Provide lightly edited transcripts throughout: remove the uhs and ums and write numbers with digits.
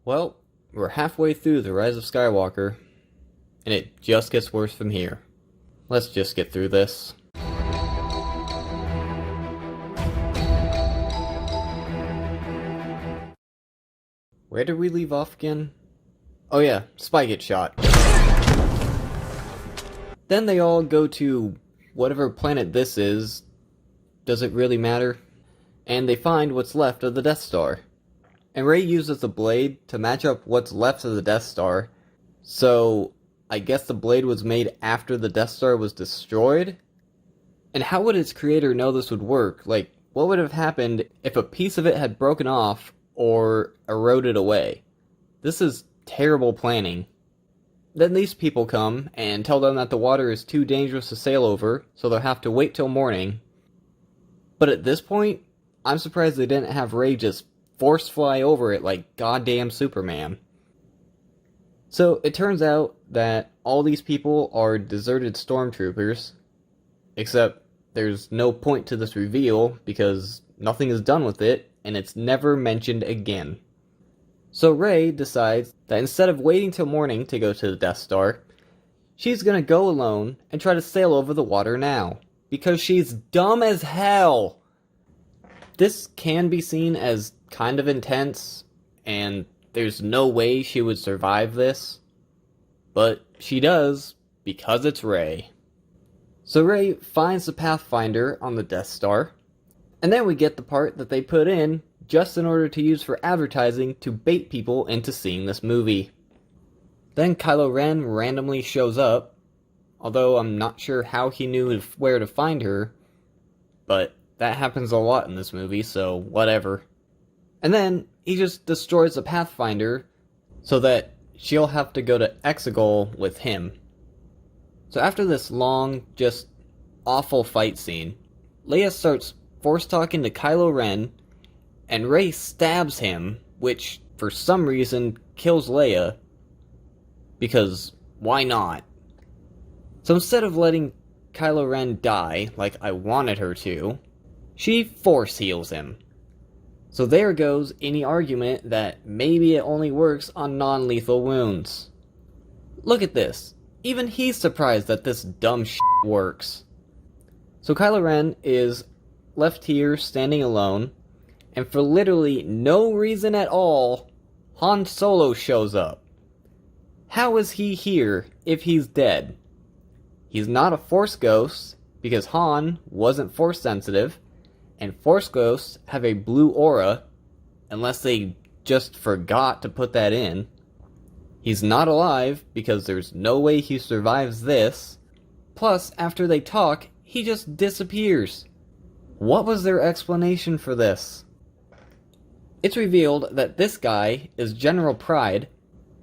Well, we're halfway through the Rise of Skywalker, and it just gets worse from here. Let's just get through this. Where did we leave off again? Oh yeah, Spy gets shot. Then they all go to whatever planet this is. Does it really matter? And they find what's left of the Death Star. And Rey uses the blade to match up what's left of the Death Star. So, I guess the blade was made after the Death Star was destroyed? And how would its creator know this would work? Like, what would have happened if a piece of it had broken off or eroded away? This is terrible planning. Then these people come and tell them that the water is too dangerous to sail over, so they'll have to wait till morning. But at this point, I'm surprised they didn't have Rey just force fly over it like goddamn Superman. So it turns out that all these people are deserted stormtroopers, except there's no point to this reveal because nothing is done with it and it's never mentioned again. So Rey decides that instead of waiting till morning to go to the Death Star, she's gonna go alone and try to sail over the water now, because she's dumb as hell. This can be seen as kind of intense, and there's no way she would survive this, but she does, because it's Rey. So Rey finds the Pathfinder on the Death Star, and then we get the part that they put in just in order to use for advertising to bait people into seeing this movie. Then Kylo Ren randomly shows up, although I'm not sure how he knew where to find her, but that happens a lot in this movie, so whatever. And then he just destroys the Pathfinder so that she'll have to go to Exegol with him. So after this long, just awful fight scene, Leia starts force talking to Kylo Ren, and Rey stabs him, which for some reason kills Leia, because why not? So instead of letting Kylo Ren die like I wanted her to, she force heals him. So there goes any argument that maybe it only works on non-lethal wounds. Look at this. Even he's surprised that this dumb shit works. So Kylo Ren is left here standing alone, and for literally no reason at all, Han Solo shows up. How is he here if he's dead? He's not a Force ghost, because Han wasn't Force sensitive, and Force ghosts have a blue aura, unless they just forgot to put that in. He's not alive, because there's no way he survives this. Plus, after they talk, he just disappears. What was their explanation for this? It's revealed that this guy is General Pride,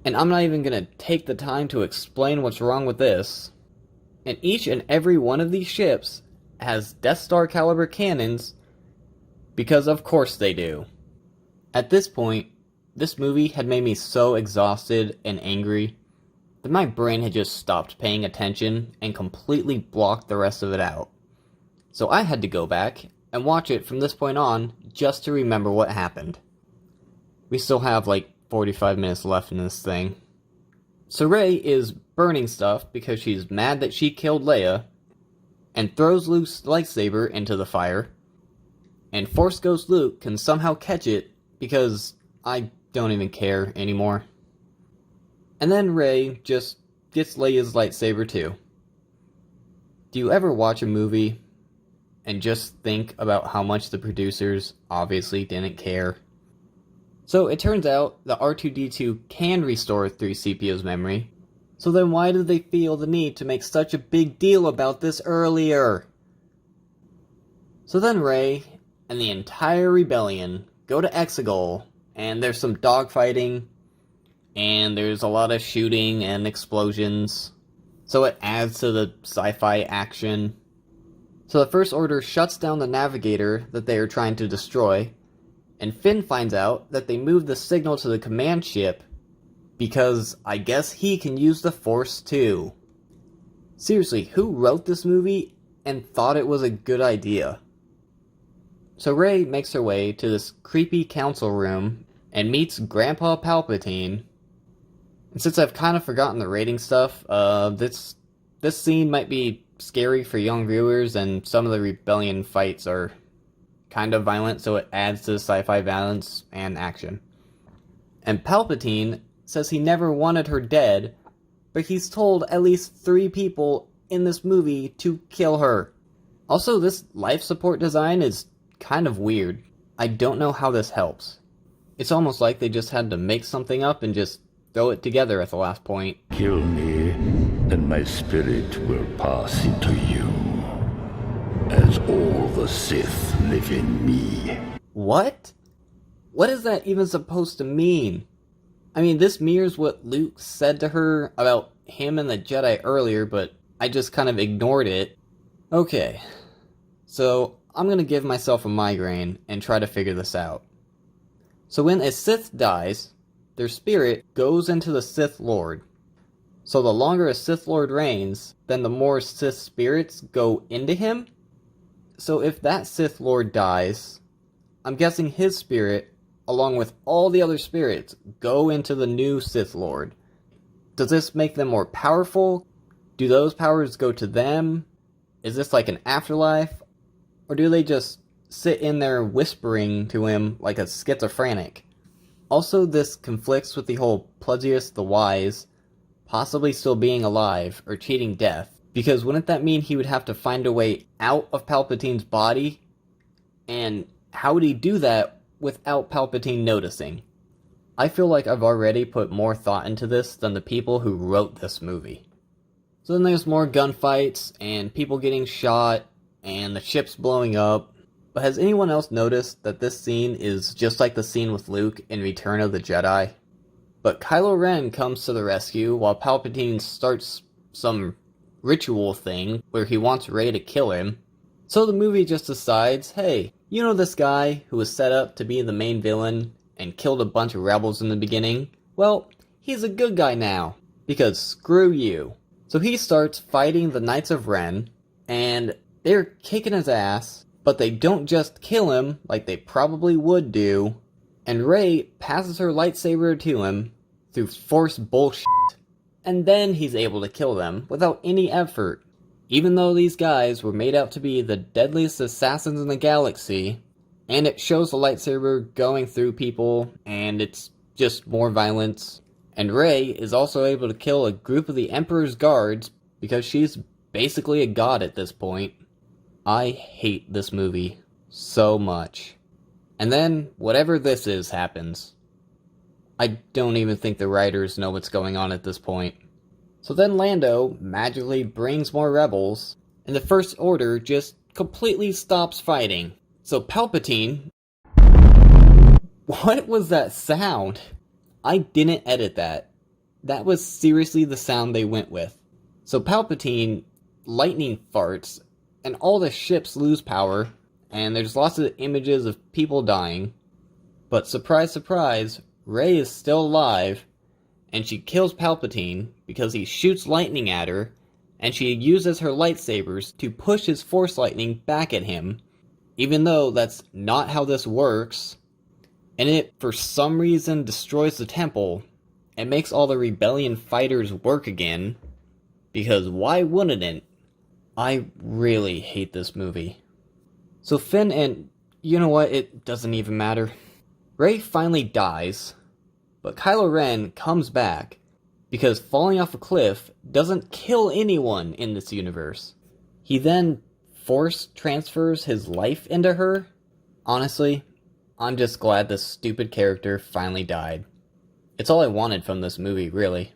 and I'm not even gonna take the time to explain what's wrong with this. And each and every one of these ships has Death Star caliber cannons, because of course they do. At this point, this movie had made me so exhausted and angry that my brain had just stopped paying attention and completely blocked the rest of it out. So I had to go back and watch it from this point on just to remember what happened. We still have like 45 minutes left in this thing. So Rey is burning stuff because she's mad that she killed Leia, and throws Luke's lightsaber into the fire, and Force Ghost Luke can somehow catch it because I don't even care anymore. And then Rey just gets Leia's lightsaber too. Do you ever watch a movie and just think about how much the producers obviously didn't care? So it turns out that R2-D2 can restore 3CPO's memory, so then why did they feel the need to make such a big deal about this earlier? So then Rey and the entire rebellion go to Exegol, and there's some dogfighting, and there's a lot of shooting and explosions, so it adds to the sci-fi action. So the First Order shuts down the navigator that they are trying to destroy, and Finn finds out that they moved the signal to the command ship because I guess he can use the Force too. Seriously, who wrote this movie and thought it was a good idea? So Rey makes her way to this creepy council room and meets Grandpa Palpatine. And since I've kind of forgotten the rating stuff, this scene might be scary for young viewers, and some of the rebellion fights are kind of violent, so it adds to the sci-fi violence and action. And Palpatine says he never wanted her dead, but he's told at least 3 people in this movie to kill her. Also, this life support design is kind of weird. I don't know how this helps. It's almost like they just had to make something up and just throw it together at the last point. Kill me, and my spirit will pass into you, as all the Sith live in me. What? What is that even supposed to mean? I mean, this mirrors what Luke said to her about him and the Jedi earlier, but I just kind of ignored it. Okay, so I'm gonna give myself a migraine and try to figure this out. So when a Sith dies, their spirit goes into the Sith Lord. So the longer a Sith Lord reigns, then the more Sith spirits go into him? So if that Sith Lord dies, I'm guessing his spirit, along with all the other spirits, go into the new Sith Lord. Does this make them more powerful? Do those powers go to them? Is this like an afterlife? Or do they just sit in there whispering to him like a schizophrenic? Also, this conflicts with the whole Plagueis the Wise possibly still being alive or cheating death, because wouldn't that mean he would have to find a way out of Palpatine's body? And how would he do that without Palpatine noticing? I feel like I've already put more thought into this than the people who wrote this movie. So then there's more gunfights, and people getting shot, and the ships blowing up. But has anyone else noticed that this scene is just like the scene with Luke in Return of the Jedi? But Kylo Ren comes to the rescue while Palpatine starts some ritual thing where he wants Rey to kill him. So the movie just decides, hey, you know this guy who was set up to be the main villain and killed a bunch of rebels in the beginning? Well, he's a good guy now, because screw you. So he starts fighting the Knights of Ren, and they're kicking his ass, but they don't just kill him like they probably would do, and Rey passes her lightsaber to him through Force bullshit, and then he's able to kill them without any effort. Even though these guys were made out to be the deadliest assassins in the galaxy, and it shows the lightsaber going through people, and it's just more violence. And Rey is also able to kill a group of the Emperor's guards because she's basically a god at this point. I hate this movie so much. And then, whatever this is happens. I don't even think the writers know what's going on at this point. So then Lando magically brings more rebels, and the First Order just completely stops fighting. So Palpatine... What was that sound? I didn't edit that. That was seriously the sound they went with. So Palpatine, lightning farts, and all the ships lose power, and there's lots of images of people dying. But surprise, surprise, Rey is still alive, and she kills Palpatine because he shoots lightning at her, and she uses her lightsabers to push his Force lightning back at him, even though that's not how this works. And it, for some reason, destroys the temple, and makes all the rebellion fighters work again, because why wouldn't it? I really hate this movie. So Finn and... you know what, it doesn't even matter. Rey finally dies, but Kylo Ren comes back, because falling off a cliff doesn't kill anyone in this universe. He then Force transfers his life into her. Honestly, I'm just glad this stupid character finally died. It's all I wanted from this movie, really.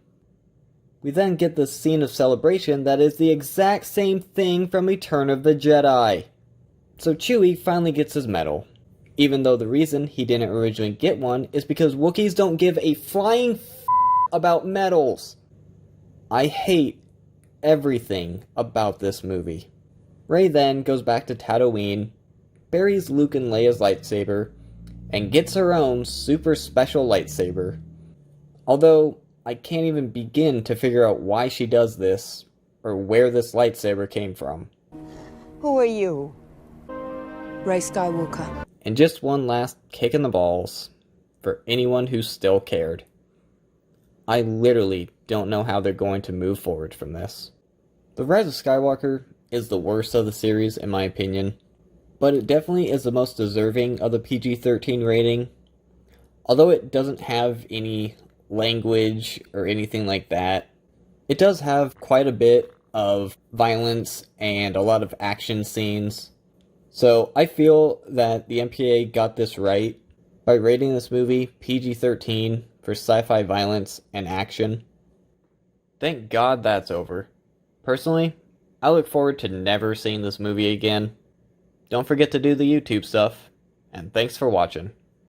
We then get this scene of celebration that is the exact same thing from Return of the Jedi. So Chewie finally gets his medal, even though the reason he didn't originally get one is because Wookiees don't give a flying about medals. I hate everything about this movie. Rey then goes back to Tatooine, buries Luke and Leia's lightsaber, and gets her own super special lightsaber. Although, I can't even begin to figure out why she does this, or where this lightsaber came from. Who are you? Rise Skywalker. And just one last kick in the balls for anyone who still cared. I literally don't know how they're going to move forward from this. The Rise of Skywalker is the worst of the series in my opinion, but it definitely is the most deserving of the PG-13 rating. Although it doesn't have any language or anything like that, it does have quite a bit of violence and a lot of action scenes. So I feel that the MPAA got this right by rating this movie PG-13 for sci-fi violence and action. Thank God that's over. Personally, I look forward to never seeing this movie again. Don't forget to do the YouTube stuff, and thanks for watching.